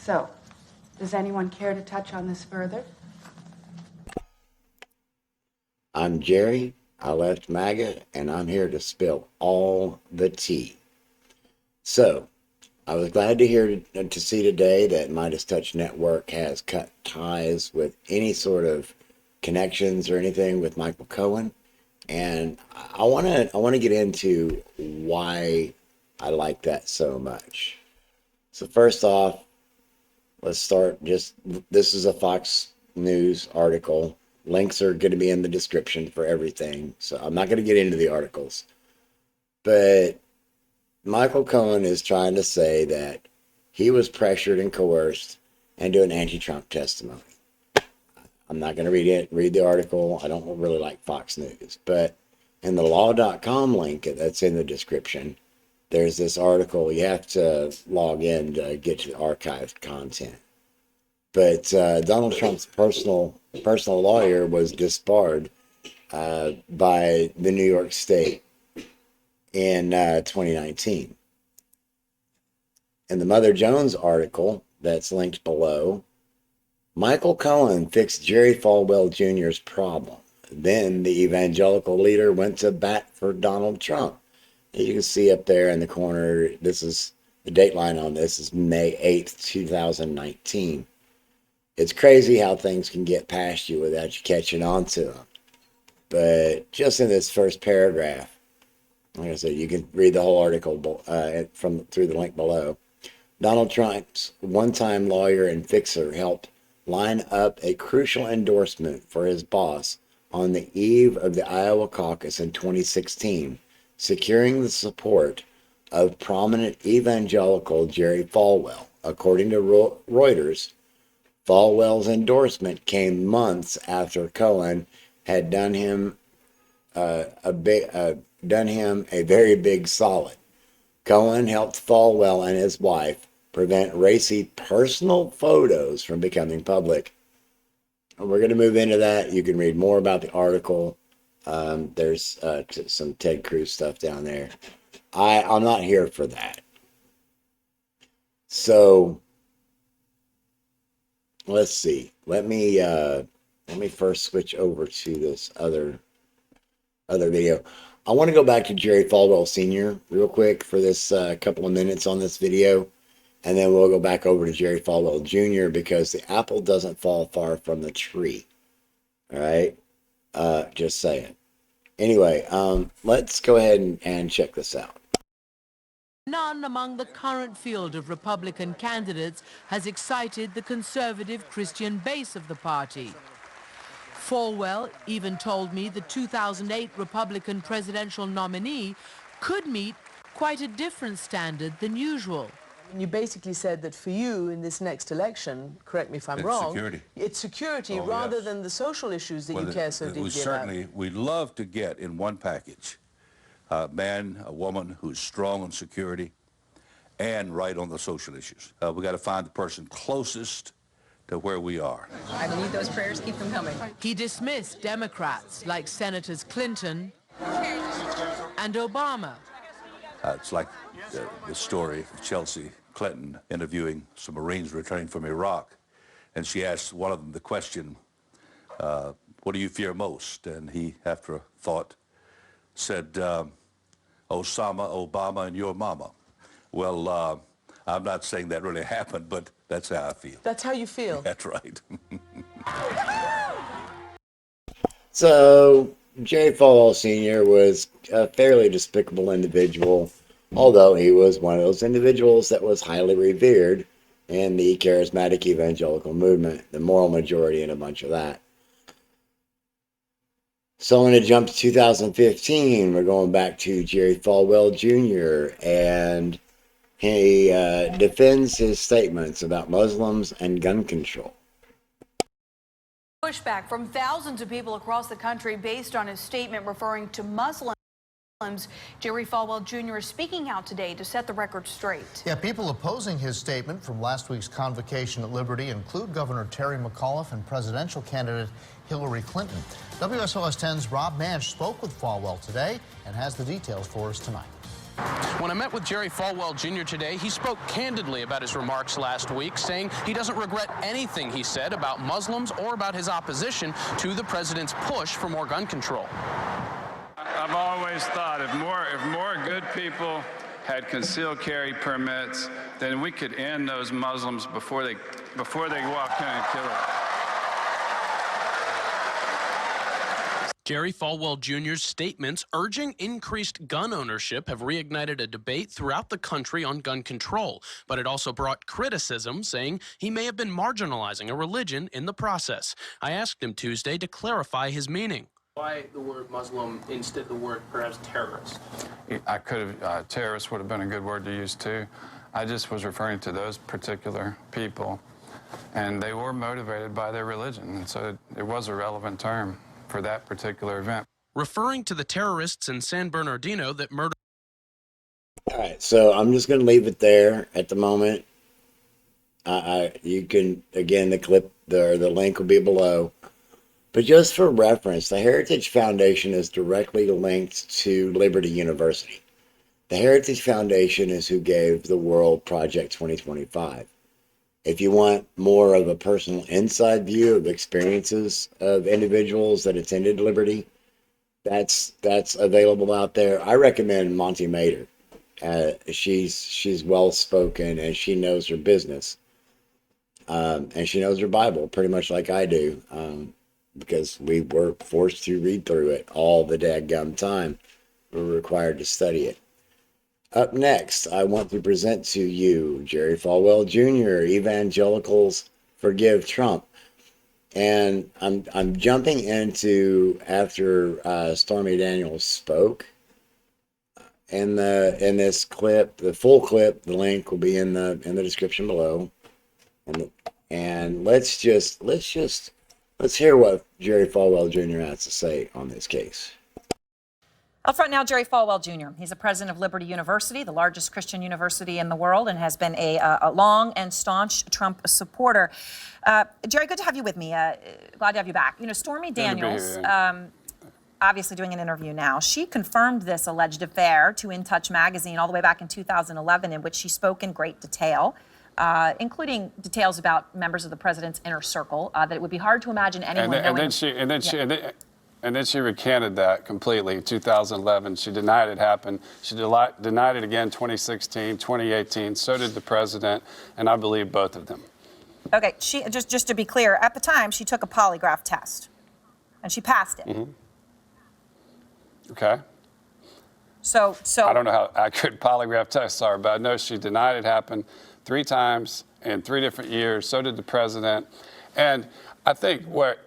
So, does anyone care to touch on this further? I'm Jerry. I left MAGA, and I'm here to spill all the tea. So, I was glad to see today that Midas Touch Network has cut ties with any sort of connections or anything with Michael Cohen, and I want to get into why I like that so much. So first off, let's start. This is a Fox News article. Links are going to be in the description for everything, so I'm not going to get into the articles. But Michael Cohen is trying to say that he was pressured and coerced into an anti-Trump testimony. I'm not going to read the article. I don't really like Fox News. But in the law.com link that's in the description, there's this article. You have to log in to get to the archived content. But Donald Trump's personal lawyer was disbarred by the New York State in 2019. In the Mother Jones article that's linked below, Michael Cohen fixed Jerry Falwell Jr.'s problem. Then the evangelical leader went to bat for Donald Trump. You can see up there in the corner, this is the date line on this is May 8th, 2019. It's crazy how things can get past you without you catching on to them. But just in this first paragraph, like I said, you can read the whole article through the link below. Donald Trump's one-time lawyer and fixer helped line up a crucial endorsement for his boss on the eve of the Iowa caucus in 2016, securing the support of prominent evangelical Jerry Falwell. According to Reuters, Falwell's endorsement came months after Cohen had done him a very big solid. Cohen helped Falwell and his wife prevent racy personal photos from becoming public. We're going to move into that. You can read more about the article. There's some Ted Cruz stuff down there. I'm not here for that. So let's see. Let me first switch over to this other video. I want to go back to Jerry Falwell Sr. real quick for this couple of minutes on this video, and then we'll go back over to Jerry Falwell Jr. because the apple doesn't fall far from the tree. All right, just saying. Anyway, let's go ahead and check this out. None among the current field of Republican candidates has excited the conservative Christian base of the party. Falwell even told me the 2008 Republican presidential nominee could meet quite a different standard than usual. You basically said that for you in this next election, correct me if I'm wrong, security. It's security rather than the social issues that you care so deeply about. We'd love to get in one package a man, a woman who's strong on security and right on the social issues. We got to find the person closest to where we are. I believe those prayers keep them coming. He dismissed Democrats like Senators Clinton and Obama. It's like the story of Chelsea Clinton interviewing some Marines returning from Iraq, and she asked one of them the question, what do you fear most? And he, after a thought, said, Osama, Obama, and your mama. Well, I'm not saying that really happened, but that's how I feel. That's how you feel? That's right. So, Jerry Falwell Sr. was a fairly despicable individual, although he was one of those individuals that was highly revered in the charismatic evangelical movement, the moral majority and a bunch of that. So I'm going to jump to 2015. We're going back to Jerry Falwell Jr. and he defends his statements about Muslims and gun control. Pushback from thousands of people across the country based on his statement referring to Muslims. Jerry Falwell Jr. is speaking out today to set the record straight. Yeah, people opposing his statement from last week's convocation at Liberty include Governor Terry McAuliffe and presidential candidate Hillary Clinton. WSOS 10's Rob Manch spoke with Falwell today and has the details for us tonight. When I met with Jerry Falwell Jr. today, he spoke candidly about his remarks last week, saying he doesn't regret anything he said about Muslims or about his opposition to the president's push for more gun control. I've always thought if more good people had concealed carry permits, then we could end those Muslims before they walk in and kill us. Jerry Falwell Jr.'s statements urging increased gun ownership have reignited a debate throughout the country on gun control, but it also brought criticism, saying he may have been marginalizing a religion in the process. I asked him Tuesday to clarify his meaning. Why the word Muslim instead of the word perhaps terrorist? I could have, terrorist would have been a good word to use too. I just was referring to those particular people, and they were motivated by their religion, and so it was a relevant term for that particular event. Referring to the terrorists in San Bernardino that murdered. All right, so I'm just going to leave it there at the moment. You can, again, the link will be below. But just for reference, the Heritage Foundation is directly linked to Liberty University. The Heritage Foundation is who gave the world Project 2025. If you want more of a personal inside view of experiences of individuals that attended Liberty, that's available out there. I recommend Monty Mater. She's well spoken and she knows her business, and she knows her Bible pretty much like I do, because we were forced to read through it all the dadgum time. We're required to study it. Up next, I want to present to you Jerry Falwell Jr., Evangelicals Forgive Trump. And I'm jumping into after Stormy Daniels spoke. In this clip, the full clip, the link will be in the description below. And let's hear what Jerry Falwell Jr. has to say on this case. Up front now, Jerry Falwell Jr. He's the president of Liberty University, the largest Christian university in the world, and has been a long and staunch Trump supporter. Jerry, good to have you with me. Glad to have you back. You know, Stormy Daniels, obviously doing an interview now, she confirmed this alleged affair to In Touch magazine all the way back in 2011, in which she spoke in great detail, including details about members of the president's inner circle, that it would be hard to imagine anyone knowing. And then she recanted that completely in 2011. She denied it happened. She denied it again 2016, 2018. So did the president, and I believe both of them. Okay, she just to be clear, at the time she took a polygraph test, and she passed it. Mm-hmm. Okay. So I don't know how accurate polygraph tests are, but I know she denied it happened 3 times in 3 different years. So did the president, and I think what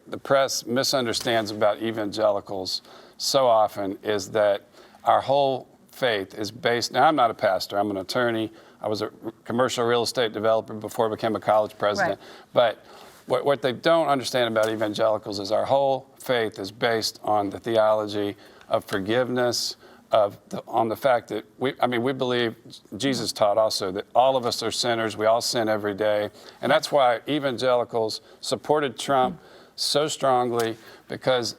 the press misunderstands about evangelicals so often is that our whole faith is based. Now, I'm not a pastor. I'm an attorney. I was a commercial real estate developer before I became a college president. Right. But what they don't understand about evangelicals is our whole faith is based on the theology of forgiveness, on the fact that we believe Jesus taught also that all of us are sinners. We all sin every day. And that's why evangelicals supported Trump so strongly, because.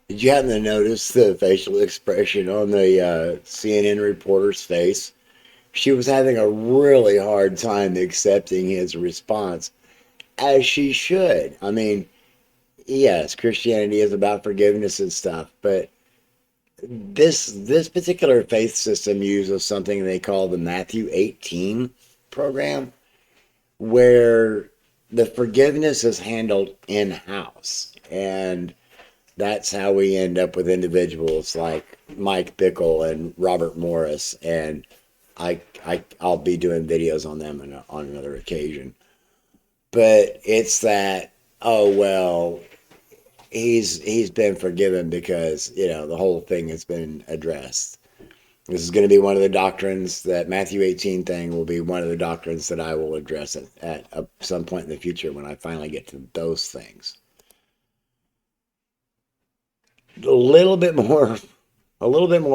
Did you happen to notice the facial expression on the CNN reporter's face? She was having a really hard time accepting his response, as she should. I mean, yes, Christianity is about forgiveness and stuff, but this particular faith system uses something they call the Matthew 18 program, where the forgiveness is handled in-house, and that's how we end up with individuals like Mike Bickle and Robert Morris, and I'll be doing videos on them on another occasion. But it's that, oh well, he's been forgiven because, you know, the whole thing has been addressed. This is going to be one of the doctrines, that Matthew 18 thing will be one of the doctrines that I will address at some point in the future when I finally get to those things. A little bit more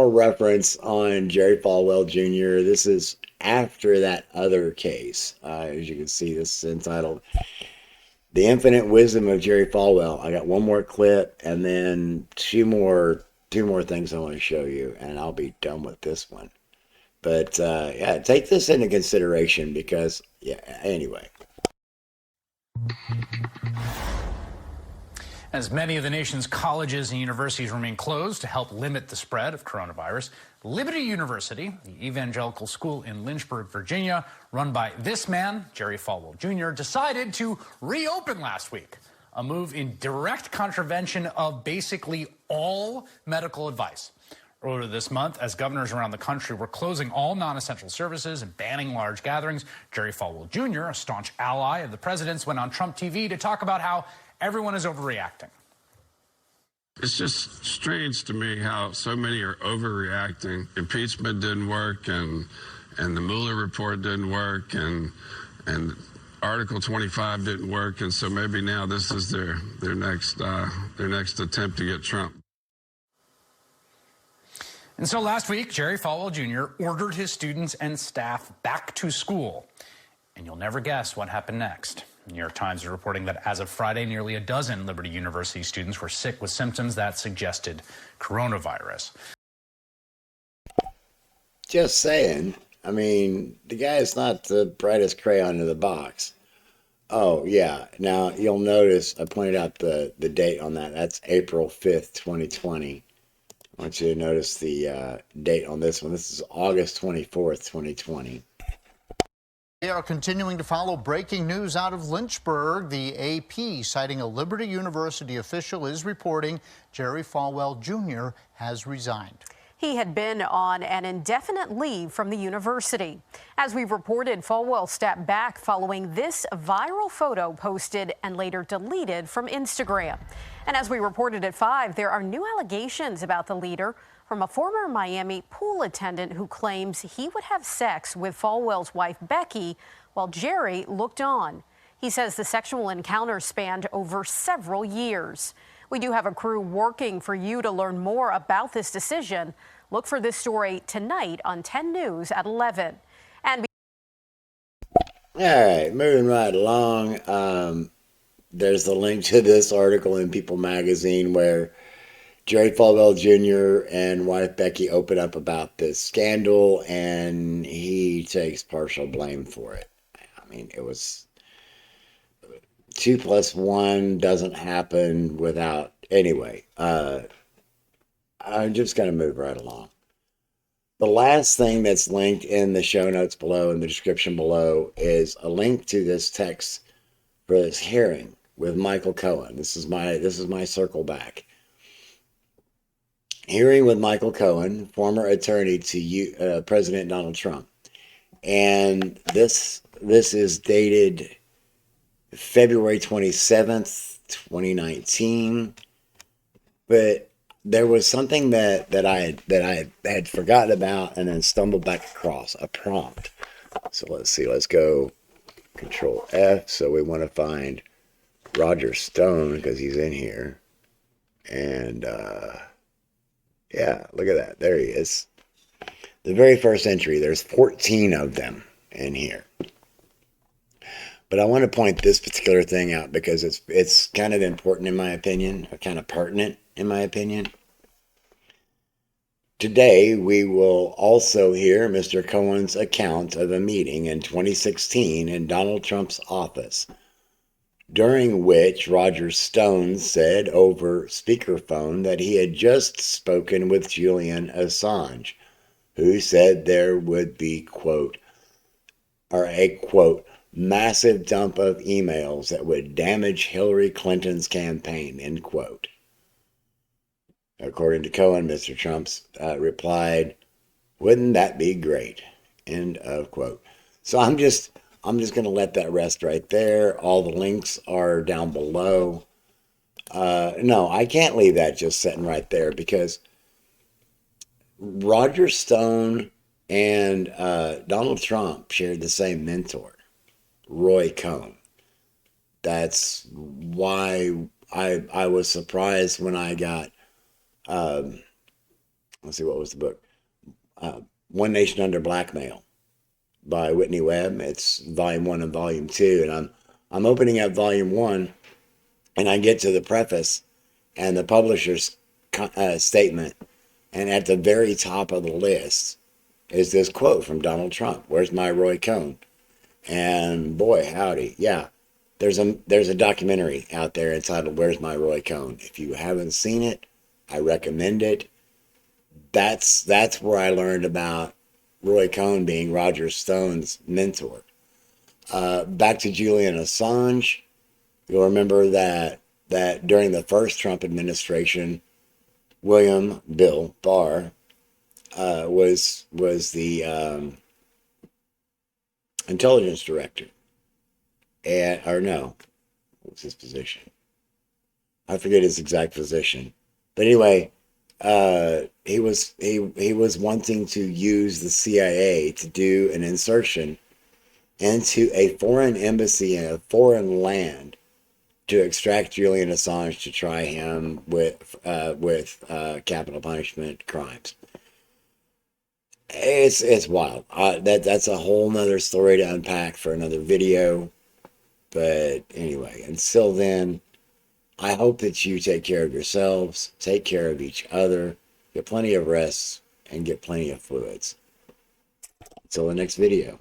reference on Jerry Falwell Jr. This is after that other case. As you can see, this is entitled The Infinite Wisdom of Jerry Falwell. I got one more clip and then 2 more two more things I want to show you, and I'll be done with this one. But yeah, take this into consideration because, yeah, anyway. As many of the nation's colleges and universities remain closed to help limit the spread of coronavirus, Liberty University, the evangelical school in Lynchburg, Virginia, run by this man, Jerry Falwell Jr., decided to reopen last week, a move in direct contravention of basically all medical advice. Earlier this month, as governors around the country were closing all non-essential services and banning large gatherings, Jerry Falwell Jr., a staunch ally of the president's, went on Trump TV to talk about how everyone is overreacting. It's just strange to me how so many are overreacting. Impeachment didn't work, and the Mueller report didn't work, and Article 25 didn't work, and so maybe now this is their next attempt to get Trump. And so last week, Jerry Falwell Jr. ordered his students and staff back to school. And you'll never guess what happened next. The New York Times is reporting that as of Friday, nearly a dozen Liberty University students were sick with symptoms that suggested coronavirus. Just saying. I mean, the guy is not the brightest crayon in the box. Oh, yeah. Now, you'll notice I pointed out the date on that. That's April 5th, 2020. I want you to notice the date on this one. This is August 24th, 2020. We are continuing to follow breaking news out of Lynchburg. The AP, citing a Liberty University official, is reporting Jerry Falwell Jr. has resigned. He had been on an indefinite leave from the university. As we've reported, Falwell stepped back following this viral photo posted and later deleted from Instagram. And as we reported at 5, there are new allegations about the leader from a former Miami pool attendant who claims he would have sex with Falwell's wife, Becky, while Jerry looked on. He says the sexual encounter spanned over several years. We do have a crew working for you to learn more about this decision. Look for this story tonight on 10 News at 11. And all right, moving right along. There's the link to this article in People magazine where Jerry Falwell Jr. and wife Becky open up about this scandal, and he takes partial blame for it. I mean, it was 2 + 1 doesn't happen without. Anyway, I'm just going to move right along. The last thing that's linked in the show notes below, in the description below, is a link to this text for this hearing with Michael Cohen. This is my circle back. Hearing with Michael Cohen, former attorney to President Donald Trump. And this is dated February 27th, 2019. But there was something that I had forgotten about and then stumbled back across, a prompt. So let's see, let's go Control F. So we want to find Roger Stone because he's in here. And yeah, look at that. There he is. The very first entry, there's 14 of them in here. But I want to point this particular thing out because it's kind of important in my opinion, or kind of pertinent in my opinion. Today, we will also hear Mr. Cohen's account of a meeting in 2016 in Donald Trump's office, during which Roger Stone said over speakerphone that he had just spoken with Julian Assange, who said there would be, quote, or a, quote, massive dump of emails that would damage Hillary Clinton's campaign, end quote. According to Cohen, Mr. Trump's replied, wouldn't that be great, end of quote. So I'm just going to let that rest right there. All the links are down below. No, I can't leave that just sitting right there because Roger Stone and Donald Trump shared the same mentor, Roy Cohn. That's why I was surprised when I got, let's see, what was the book? One Nation Under Blackmail by Whitney Webb. It's volume 1 and volume 2, and I'm opening up volume 1, and I get to the preface, and the publisher's statement, and at the very top of the list is this quote from Donald Trump. Where's my Roy Cohn? And boy, howdy, yeah. There's a documentary out there entitled "Where's My Roy Cohn?" If you haven't seen it, I recommend it. That's where I learned about Roy Cohn being Roger Stone's mentor. Back to Julian Assange, you'll remember that during the first Trump administration, Bill Barr was the intelligence director. What was his position? I forget his exact position. But anyway, he was wanting to use the CIA to do an insertion into a foreign embassy in a foreign land to extract Julian Assange to try him with capital punishment crimes. It's wild. That's a whole nother story to unpack for another video. But anyway, until then, I hope that you take care of yourselves, take care of each other, get plenty of rest, and get plenty of fluids. Until the next video.